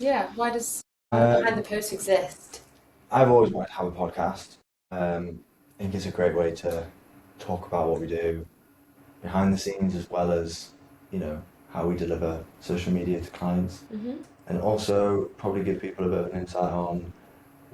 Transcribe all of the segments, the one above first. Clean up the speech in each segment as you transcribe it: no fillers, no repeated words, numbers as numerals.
Yeah, why does Behind the Um, Post exist? I've always wanted to have a podcast. I think it's a great way to talk about what we do behind the scenes as well as, you know, how we deliver social media to clients. Hmm. And also probably give people a bit of an insight on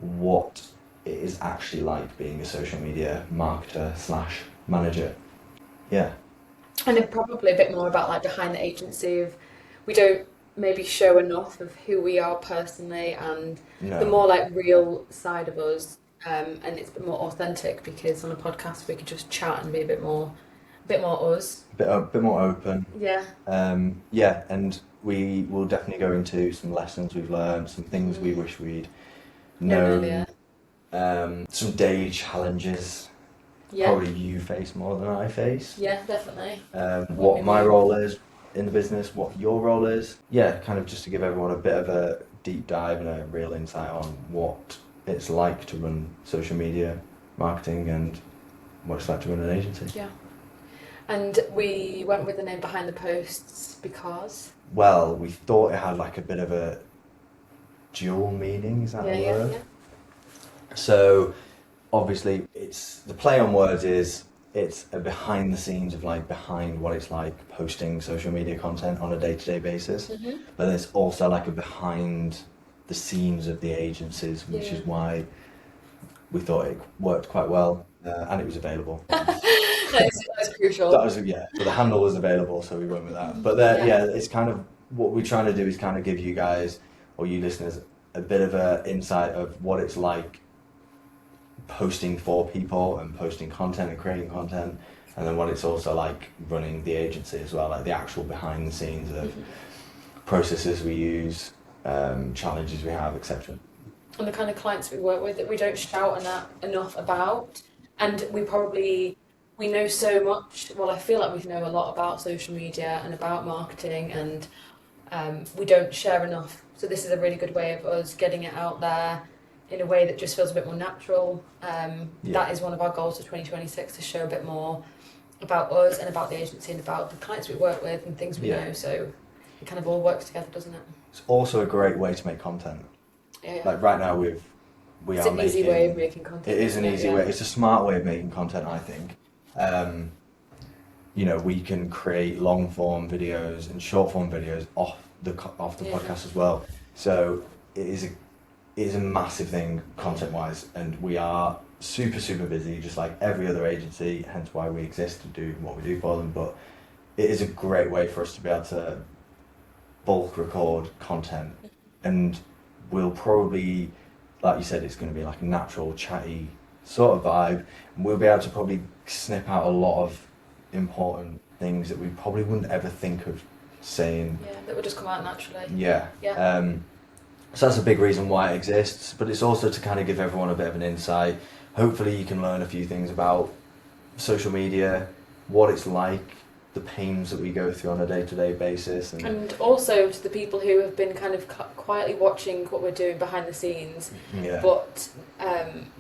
what it is actually like being a social media marketer slash manager. Yeah, And then probably a bit more about like behind the agency of we don't maybe show enough of who we are personally and the no, more like real side of us. And it's a bit more authentic because on a podcast we could just chat and be a bit more us. a bit more open. Yeah. Yeah, and we will definitely go into some lessons we've learned, some things we Mm. wish we'd Known earlier. known, some daily challenges. Yeah. Probably you face more than I face. Yeah, definitely. What What we my do. role is in the business, what your role is. Yeah, kind of just to give everyone a bit of a deep dive and a real insight on what it's like to run social media marketing and what it's like to run an agency. Yeah. And we went with the name Behind the Posts because. Well, we thought it had like a bit of a dual meaning, is that a Yeah, yeah, word? yeah. So obviously it's the play on words is it's a behind the scenes of like behind what it's like posting social media content on a day-to-day basis, Hmm. but it's also like a behind the scenes of the agencies, which Yeah. is why we thought it worked quite well, and it was available. That is That crucial. was, yeah, but the handle was available, so we went with that. But there, Yeah. yeah, it's kind of what we're trying to do is kind of give you guys or you listeners a bit of a insight of what it's like posting for people and posting content and creating content, and then what it's also like running the agency as well, like the actual behind the scenes of Mhm. processes we use, challenges we have, etc. And the kind of clients we work with that we don't shout enough about. And we know so much. Well, I feel like we know a lot about social media and about marketing, and we don't share enough. So this is a really good way of us getting it out there in a way that just feels a bit more natural. Yeah, That is one of our goals for 2026 to show a bit more about us and about the agency and about the clients we work with and things we yeah. know. So it kind of all works together, doesn't it? It's also a great way to make content. Yeah, yeah. Like right now, we It's are an easy way of making. making It content, is isn't an it? easy Yeah. way. It's a smart way of making content, I think. Um, we can create long form videos and short form videos off the Yeah. podcast as well. So it is a massive thing content wise, and we are super busy, just like every other agency. Hence why we exist to do what we do for them. But it is a great way for us to be able to bulk record content, and we'll probably, like you said, it's going to be like a natural, chatty sort of vibe, and we'll be able to probably snip out a lot of important things that we probably wouldn't ever think of saying. Yeah, that would just come out naturally. Yeah. Yeah. So that's a big reason why it exists, but it's also to kind of give everyone a bit of an insight. Hopefully, you can learn a few things about social media, what it's like, the pains that we go through on a day-to-day basis, and And also to the people who have been kind of quietly watching what we're doing behind the scenes, yeah, but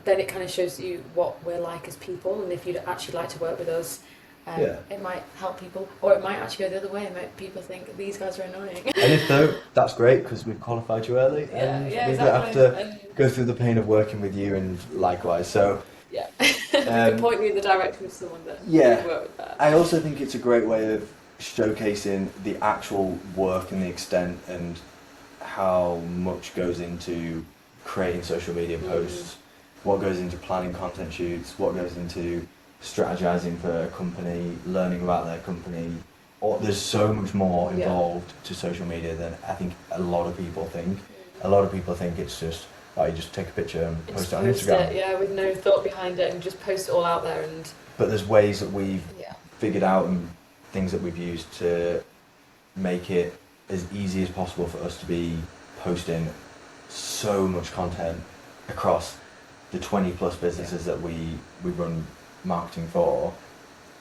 then it kind of shows you what we're like as people, and if you'd actually like to work with us, yeah. it might help people, or it might actually go the other way and make people think these guys are annoying. And if though, that's great because we've qualified you early, Yeah, and yeah, we don't have exactly. to And go through the pain of working with you, and likewise. So, yeah, we can um, point you in the direction of someone that yeah, would work with that. I also think it's a great way of showcasing the actual work and the extent and how much goes into creating social media Mm. posts, what goes into planning content shoots, what goes into strategizing for a company, learning about their company. Or there's so much more Yeah. involved to social media than I think a lot of people think. A Mm. lot of people think it's just, oh, you just take a picture and And post just it on post Instagram. it, yeah, with no thought behind it, and just post it all out there, and But there's ways that we've yeah. figured out and things that we've used to make it as easy as possible for us to be posting so much content across the 20 plus businesses that we run marketing for.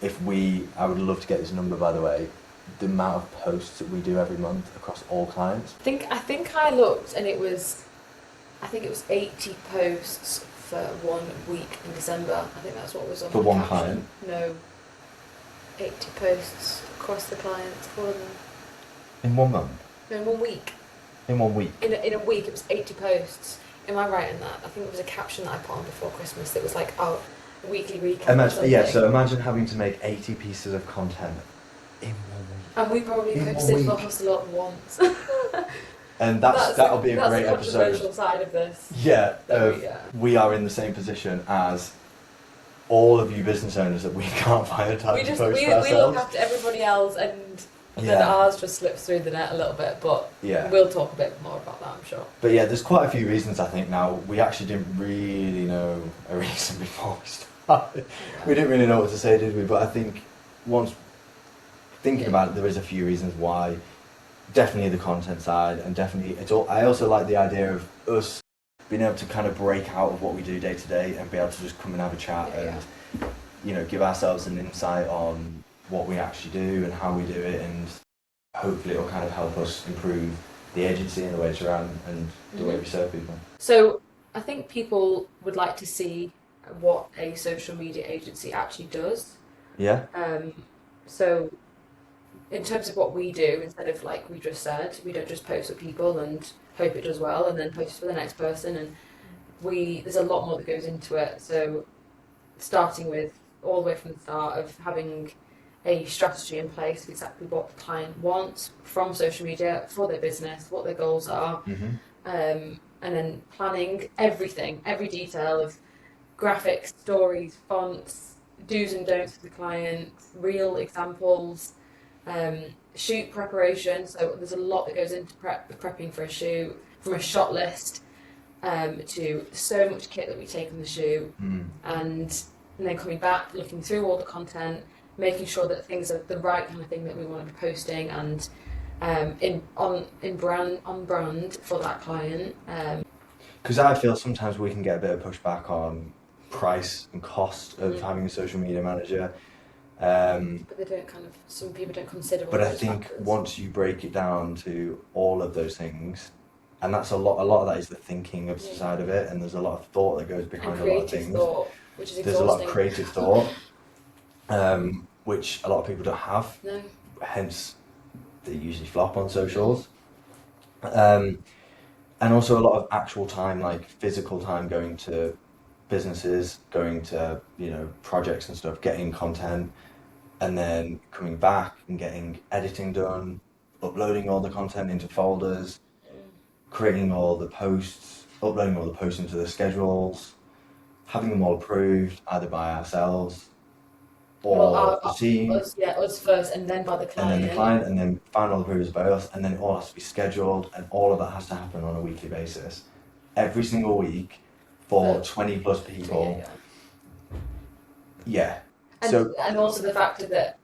I would love to get this number by the way, the amount of posts that we do every month across all clients. I think I looked, and I think it was 80 posts for 1 week in December. I think that's what was on For the one caption. client? No, 80 posts across the clients for them. In 1 month. No, in 1 week. In 1 week. In a week, it was 80 posts. Am I right in that? I think it was a caption that I put on before Christmas that was like, oh, a weekly recap or Imagine, something. yeah, so imagine having to make 80 pieces of content in 1 week. And we probably In 1 posted for week. Hussell Up once. And that'll be a that's great the episode. controversial side of this. Yeah, Yeah. we are in the same position as all of you business owners that we can't find time to post for We ourselves. look after everybody else, and then ours just slips through the net a little bit, but Yeah. we'll talk a bit more about that, I'm sure. But yeah, there's quite a few reasons I think now. We actually didn't really know a reason before we started. We didn't really know what to say, did we? But I think once thinking about it, there is a few reasons why. Definitely the content side, and definitely I also like the idea of us being able to kind of break out of what we do day to day and be able to just come and have a chat and give ourselves an insight on what we actually do and how we do it, and hopefully it'll kind of help us improve the agency and the way it's run and the way we serve people. So I think people would like to see what a social media agency actually does. Yeah. So in terms of what we do, instead of like we just said, we don't just post with people and hope it does well and then post for the next person, and there's a lot more that goes into it. So starting with all the way from the start of having a strategy in place of exactly what the client wants from social media for their business, what their goals are, and then planning everything, every detail of graphics, stories, fonts, do's and don'ts for the client, real examples, shoot preparation. So there's a lot that goes into prepping for a shoot, from a shot list to so much kit that we take on the shoot, and then coming back, looking through all the content, making sure that things are the right kind of thing that we want to be posting and on brand for that client. Because I feel sometimes we can get a bit of pushback on price and cost of having a social media manager. But they don't some people don't consider all But I those think factors. once you break it down to all of those things, and that's a lot of that is the thinking of side of it, and there's a lot of thought that goes behind a lot of things. Thought, which is there's a lot of creative thought, which a lot of people don't have. No. Hence, they usually flop on socials. And also a lot of actual time, like physical time, going to businesses, going to projects and stuff, getting content, and then coming back and getting editing done, uploading all the content into folders, creating all the posts, uploading all the posts into the schedules, having them all approved either by ourselves or the team. Us first, and then by the client. And then the client, and then final approvals by us, and then it all has to be scheduled, and all of that has to happen on a weekly basis, every single week for 20 plus people. Yeah. And also the fact that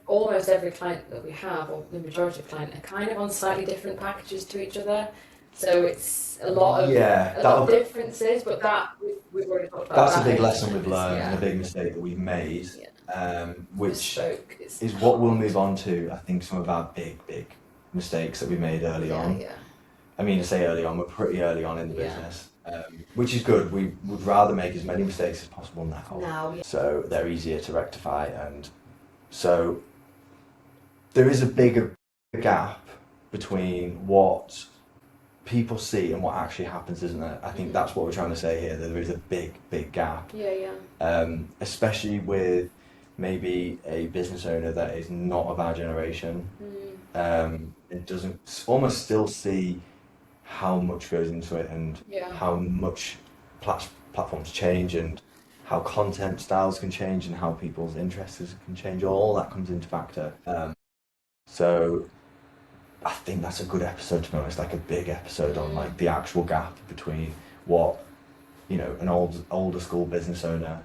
almost every client that we have, or the majority of clients, are kind of on slightly different packages to each other. So it's a lot of differences, but we've already talked about. That's a big lesson we've learned, and a big mistake that we've made, which is what we'll move on to. I think some of our big mistakes that we made early on. Yeah. I mean, to say early on, we're pretty early on in the business, which is good. We would rather make as many mistakes as possible now. So they're easier to rectify, and so there is a bigger gap between what people see and what actually happens, isn't there? I think that's what we're trying to say here, that there is a big gap. Especially with maybe a business owner that is not of our generation. It doesn't almost still see how much goes into it, and how much platforms change, and how content styles can change, and how people's interests can change. All that comes into factor. So I think that's a good episode, to be honest, like a big episode on like the actual gap between what an older school business owner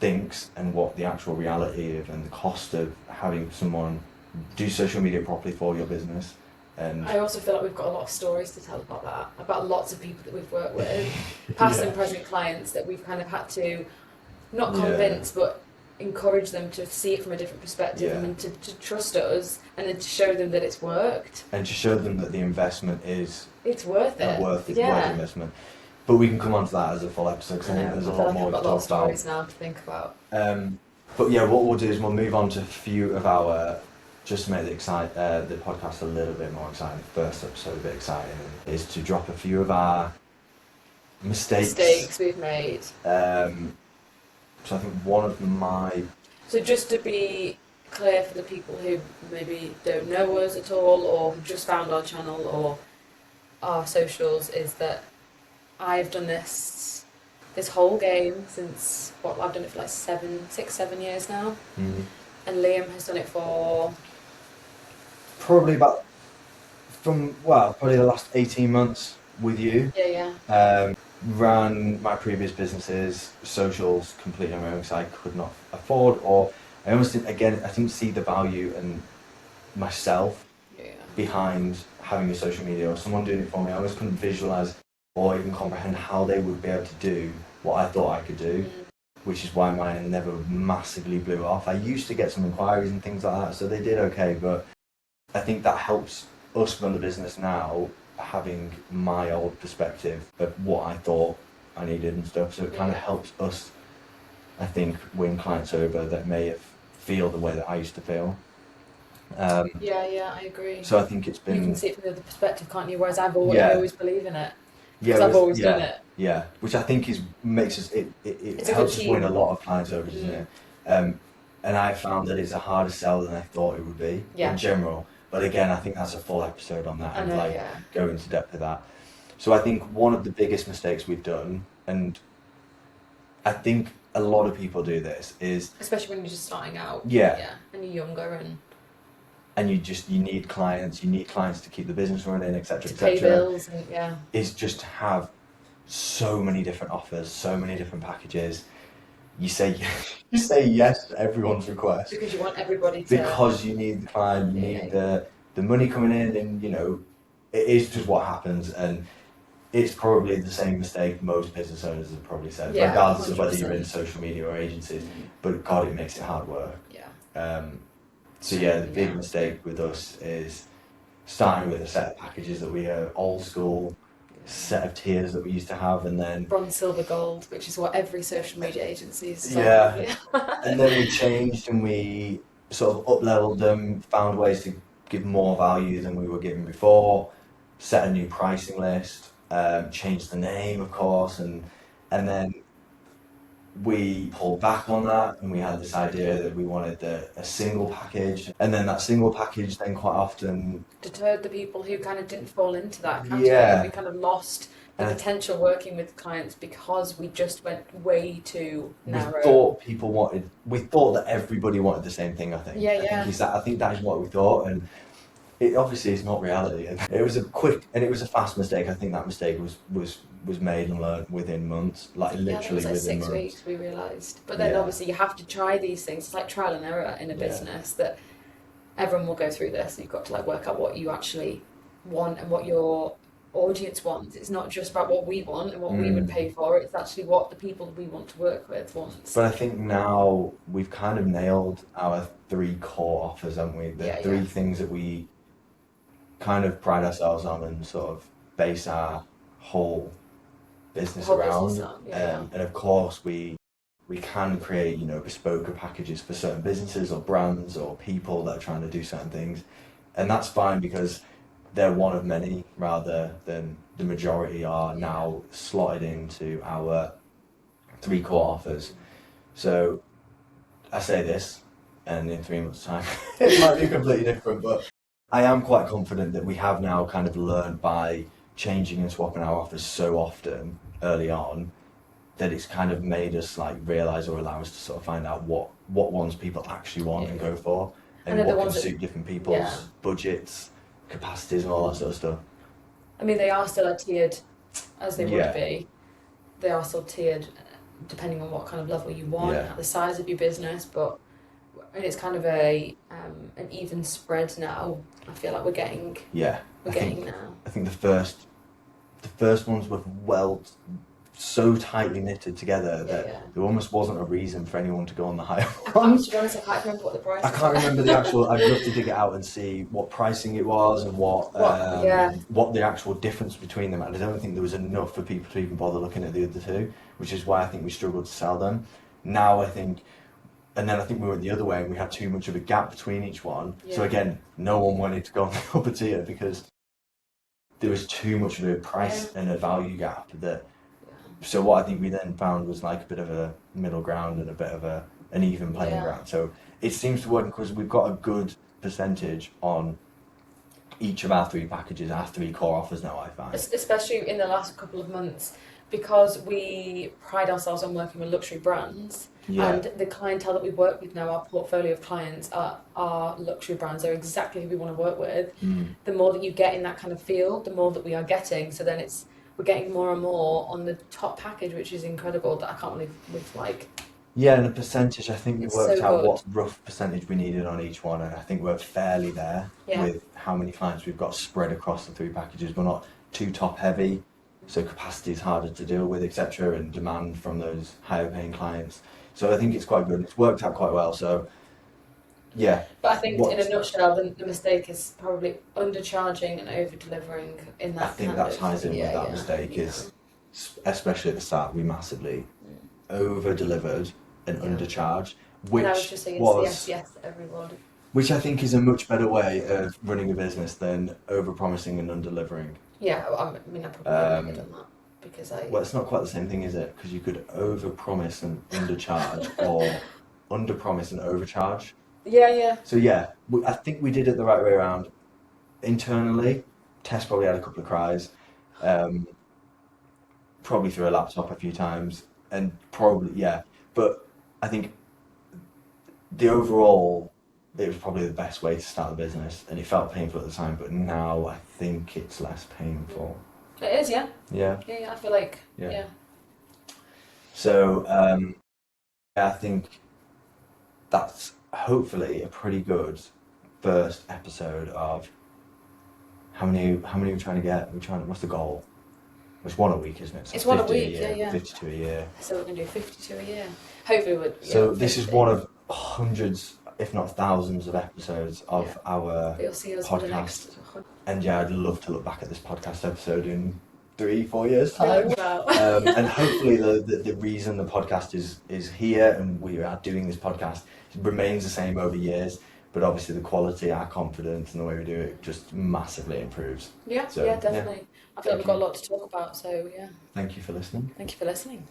thinks and what the actual reality of, and the cost of having someone do social media properly for your business. And I also feel like we've got a lot of stories to tell about that, about lots of people that we've worked with, past and present clients, that we've kind of had to not convince but encourage them to see it from a different perspective, and to trust us, and then to show them that it's worked, and to show them that the investment is worth it. Worth investment. But we can come on to that as a full episode, because I think there's a lot more to talk about. Now to think about. But yeah, what we'll do is we'll move on to a few of our just to make the podcast a little bit more exciting, the first episode a bit exciting, is to drop a few of our mistakes we've made. So I think one of my... So just to be clear for the people who maybe don't know us at all, or have just found our channel or our socials, is that I've done this whole game since, I've done it for like 7 years now. Mm-hmm. And Liam has done it for... Probably probably the last 18 months with you. Yeah. Ran my previous businesses, socials completely on my own because I could not afford, or I almost didn't, again, I didn't see the value in myself behind having a social media or someone doing it for me. I almost couldn't visualise or even comprehend how they would be able to do what I thought I could do, which is why mine never massively blew off. I used to get some inquiries and things like that, so they did okay, but I think that helps us run the business now, having my old perspective of what I thought I needed and stuff, so it kind of helps us, I think, win clients over that may have feel the way that I used to feel. Yeah, I agree. So I think it's been... You can see it from the other perspective, can't you? Whereas I always believe in it. Because Yeah, I've always done it. Yeah, which I think makes us, it helps us win a lot of clients over, doesn't it? And I found that it's a harder sell than I thought it would be in general. But again, I think that's a full episode on that, and go into depth of that. So I think one of the biggest mistakes we've done, and I think a lot of people do this, is... Especially when you're just starting out. Yeah. And you're younger and you need clients to keep the business running, etc., to pay bills, and is just to have so many different offers, so many different packages. You say yes to everyone's request because you want everybody to... Because you need the client, you need the money coming in, and it is just what happens, and it's probably the same mistake most business owners have probably said, regardless 100%. Of whether you're in social media or agencies. But God, it makes it hard work. So the big mistake with us is starting with a set of packages that we are old school, set of tiers that we used to have, and then bronze, silver, gold, which is what every social media agency is. And then we changed and we sort of up-leveled them, found ways to give more value than we were giving before, set a new pricing list, changed the name, of course, and then we pulled back on that, and we had this idea that we wanted a single package, and then that single package then quite often deterred the people who kind of didn't fall into that category. We kind of lost the potential working with clients because we just went way too narrow. We thought that everybody wanted the same thing. I think that is what we thought, and it obviously is not reality. And it was a quick and it was a fast mistake. I think that mistake was made and learned within months, literally within 6 months. 6 weeks we realised. But then obviously you have to try these things. It's like trial and error in a business, that everyone will go through this. You've got to work out what you actually want and what your audience wants. It's not just about what we want and what we would pay for. It's actually what the people we want to work with want. But I think now we've kind of nailed our 3 core offers, haven't we? The 3 things that we kind of pride ourselves on and sort of base our whole business around. And of course we can create bespoke packages for certain businesses or brands or people that are trying to do certain things, and that's fine because they're one of many rather than the majority are now slotted into our 3 core offers. So I say this, and in 3 months' time it might be completely different, but I am quite confident that we have now kind of learned by changing and swapping our offers so often early on that it's kind of made us realise or allow us to sort of find out what ones people actually want and go for, and what can suit different people's budgets, capacities and all that sort of stuff. I mean, they are still tiered as they would be. They are still tiered depending on what kind of level you want, the size of your business, but it's kind of an even spread now. I feel like we're getting now. I think the first ones were so tightly knitted together that there almost wasn't a reason for anyone to go on the higher one. To be honest, I can't remember what the price was. I can't remember the actual... I'd love to dig it out and see what pricing it was and what the actual difference between them. And I don't think there was enough for people to even bother looking at the other 2, which is why I think we struggled to sell them. Now I think And then I think we went the other way and we had too much of a gap between each one. So Yeah. again, no one wanted to go on the upper tier because there was too much of a price and a value gap that. So what I think we then found was like a bit of a middle ground and a bit of an even playing Yeah. ground. So it seems to work because we've got a good percentage on each of our 3 packages, our 3 core offers now, I find. Especially in the last couple of months, because we pride ourselves on working with luxury brands, Yeah. and the clientele that we work with now, our portfolio of clients are luxury brands. They're exactly who we want to work with. The more that you get in that kind of field, the more that we are getting. So then we're getting more and more on the top package, which is incredible. That I can't believe we've like. Yeah, and the percentage, I think we It's worked so out good. what rough percentage we needed on each one, and I think we're fairly there Yeah. with how many clients we've got spread across the 3 packages. We're not too top heavy, so capacity is harder to deal with, etc., and demand from those higher paying clients. So I think it's quite good. It's worked out quite well. So yeah, But I think in what a nutshell, the mistake is probably undercharging and over delivering in that. I think kind that of, ties in with that mistake is, especially at the start, we massively over delivered and undercharged, which And I was just saying was yes to everybody. which I think is a much better way of running a business than over promising and under delivering. Yeah, I mean, I probably never done that because Well, it's not quite the same thing, is it? Because you could over promise and undercharge, or under promise and overcharge. Yeah. So yeah, I think we did it the right way around. Internally, Tess probably had a couple of cries, um, probably threw a laptop a few times, and probably yeah. But I think the overall, it was probably the best way to start the business, and it felt painful at the time. But now I think it's less painful. It is, yeah. Yeah. Yeah, I feel like Yeah. yeah. So I think that's hopefully a pretty good first episode of how many are we trying to get? What's the goal? It's 1 a week, isn't it? So It's 1 a 50 week, year, yeah. 52 a year. So we're gonna do 52 a year. Hopefully, we'll. So this is one of hundreds, if not thousands, of episodes of our You'll see us for the podcast. next. And yeah, I'd love to look back at this podcast episode in 3-4 years time. Wow. And hopefully the reason the podcast is here and we are doing this podcast remains the same over years, but obviously the quality, our confidence and the way we do it just massively improves. Yeah, So, yeah, definitely. I feel like we've got a you. lot to talk about, so yeah. Thank you for listening. Thank you for listening.